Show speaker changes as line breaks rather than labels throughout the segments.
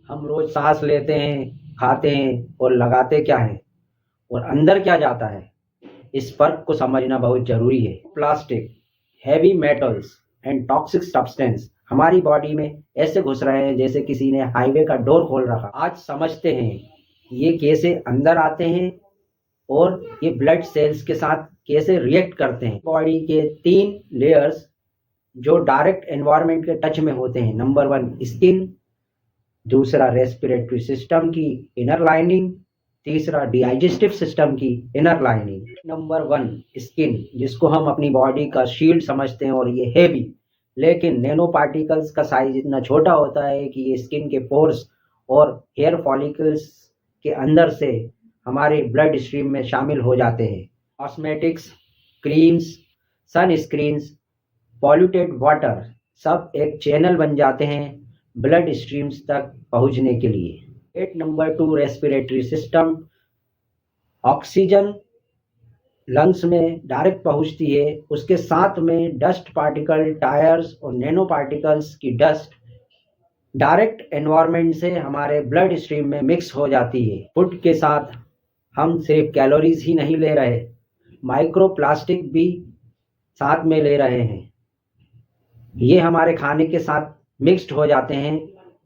हम रोज सांस लेते हैं, खाते हैं और लगाते क्या है और अंदर क्या जाता है, इस फर्क को समझना बहुत जरूरी है। Plastic, heavy metals and toxic substance हमारी बॉडी में ऐसे घुस रहे हैं जैसे किसी ने हाईवे का डोर खोल रखा। आज समझते हैं ये कैसे अंदर आते हैं और ये ब्लड सेल्स के साथ कैसे रिएक्ट करते हैं। बॉडी के 3 लेयर्स जो डायरेक्ट एनवायरनमेंट के टच में होते हैं। नंबर 1 स्किन, दूसरा रेस्पिरेटरी सिस्टम की इनर लाइनिंग, तीसरा डाइजेस्टिव सिस्टम की इनर लाइनिंग। नंबर 1 स्किन, जिसको हम अपनी बॉडी का शील्ड समझते हैं और ये है भी, लेकिन नैनो पार्टिकल्स का साइज इतना छोटा होता है कि ये स्किन के पोर्स और हेयर फॉलिकल्स के अंदर से हमारे ब्लड स्ट्रीम में शामिल हो जाते हैं। कॉस्मेटिक्स, क्रीम्स, सन स्क्रीन्स, पॉल्यूटेड वाटर सब एक चैनल बन जाते हैं ब्लड स्ट्रीम्स तक पहुंचने के लिए। 8 number 2 respiratory system, oxygen lungs में डायरेक्ट पहुंचती है, उसके साथ में डस्ट पार्टिकल, टायर्स और नैनो पार्टिकल्स की डस्ट डायरेक्ट एनवायरनमेंट से हमारे ब्लड स्ट्रीम में मिक्स हो जाती है। फूड के साथ हम सिर्फ कैलोरीज ही नहीं ले रहे, माइक्रो प्लास्टिक भी साथ में ले रहे हैं। ये हमारे खाने के साथ मिक्स्ड हो जाते हैं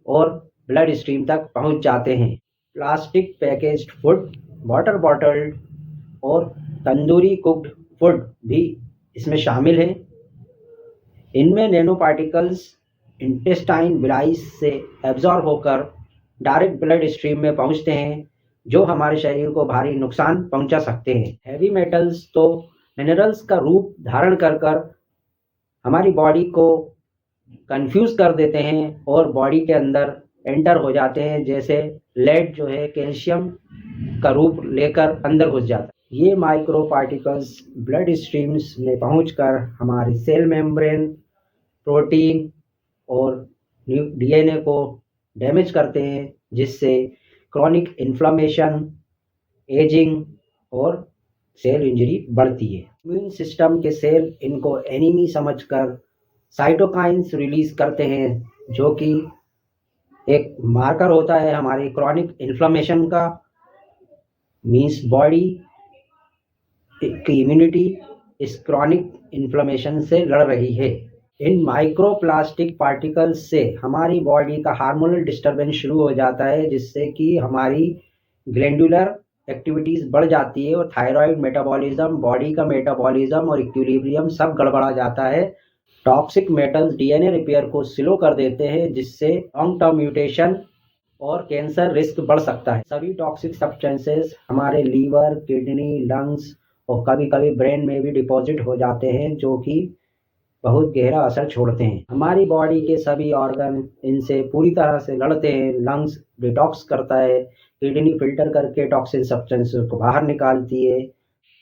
और ब्लड स्ट्रीम तक पहुंच जाते हैं। Plastic packaged food, water bottle और तंदूरी कुक्ड फूड भी इसमें शामिल हैं। इनमें नैनो पार्टिकल्स इंटेस्टाइन विलाई से एब्जॉर्ब होकर डायरेक्ट ब्लड स्ट्रीम में पहुंचते हैं, जो हमारे शरीर को भारी नुकसान पहुंचा सकते हैं। हैवी मेटल्स तो मिनरल्स का रूप धारण कर हमारी बॉडी को कंफ्यूज कर देते हैं और बॉडी के अंदर एंटर हो जाते हैं, जैसे लेड जो है कैल्शियम का रूप लेकर अंदर घुस जाता है। ये माइक्रो पार्टिकल्स ब्लड स्ट्रीम्स में पहुंचकर हमारी सेल मेम्ब्रेन, प्रोटीन और डीएनए को डैमेज करते हैं, जिससे क्रॉनिक इन्फ्लेमेशन, एजिंग और सेल इंजरी बढ़ती है। इम्यून सिस्टम के सेल इनको एनिमी समझकर साइटोकाइंस रिलीज करते हैं, जो कि एक मार्कर होता है हमारे क्रॉनिक इन्फ्लेमेशन का। मींस बॉडी की इम्यूनिटी इस क्रॉनिक इन्फ्लेमेशन से लड़ रही है। इन माइक्रोप्लास्टिक पार्टिकल्स से हमारी बॉडी का हार्मोनल डिस्टर्बेंस शुरू हो जाता है, जिससे कि हमारी ग्लैंडुलर एक्टिविटीज बढ़ जाती है और थायराइड मेटाबॉलिज्म, बॉडी का मेटाबॉलिज्म और इक्विलिब्रियम सब गड़बड़ा जाता है। टॉक्सिक मेटल्स डीएनए रिपेयर को स्लो कर देते हैं, जिससे लॉन्ग टर्म म्यूटेशन और कैंसर रिस्क बढ़ सकता है। सभी टॉक्सिक सब्सटेंसेस हमारे लीवर, किडनी, लंग्स और कभी कभी ब्रेन में भी डिपॉजिट हो जाते हैं, जो कि बहुत गहरा असर छोड़ते हैं। हमारी बॉडी के सभी ऑर्गन इनसे पूरी तरह से लड़ते हैं। लंग्स डिटॉक्स करता है, किडनी फिल्टर करके टॉक्सिक सब्सटेंसेस को बाहर निकालती है,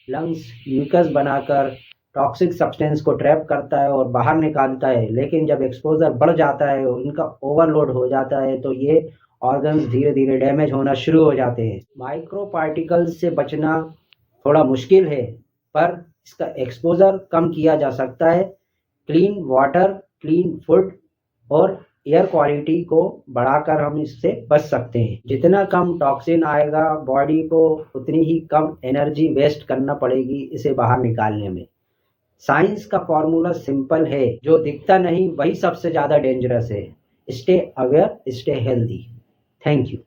लंग्स म्यूकस बनाकर टॉक्सिक सब्सटेंस को ट्रैप करता है और बाहर निकालता है। लेकिन जब एक्सपोजर बढ़ जाता है, उनका ओवरलोड हो जाता है, तो ये ऑर्गन्स धीरे धीरे डैमेज होना शुरू हो जाते हैं। माइक्रो पार्टिकल्स से बचना थोड़ा मुश्किल है, पर इसका एक्सपोजर कम किया जा सकता है। क्लीन वाटर, क्लीन फूड और एयर क्वालिटी को बढ़ाकर हम इससे बच सकते हैं। जितना कम टॉक्सिन आएगा बॉडी को, उतनी ही कम एनर्जी वेस्ट करना पड़ेगी इसे बाहर निकालने में। साइंस का फॉर्मूला सिंपल है, जो दिखता नहीं वही सबसे ज़्यादा डेंजरस है। Stay aware, stay healthy. Thank you.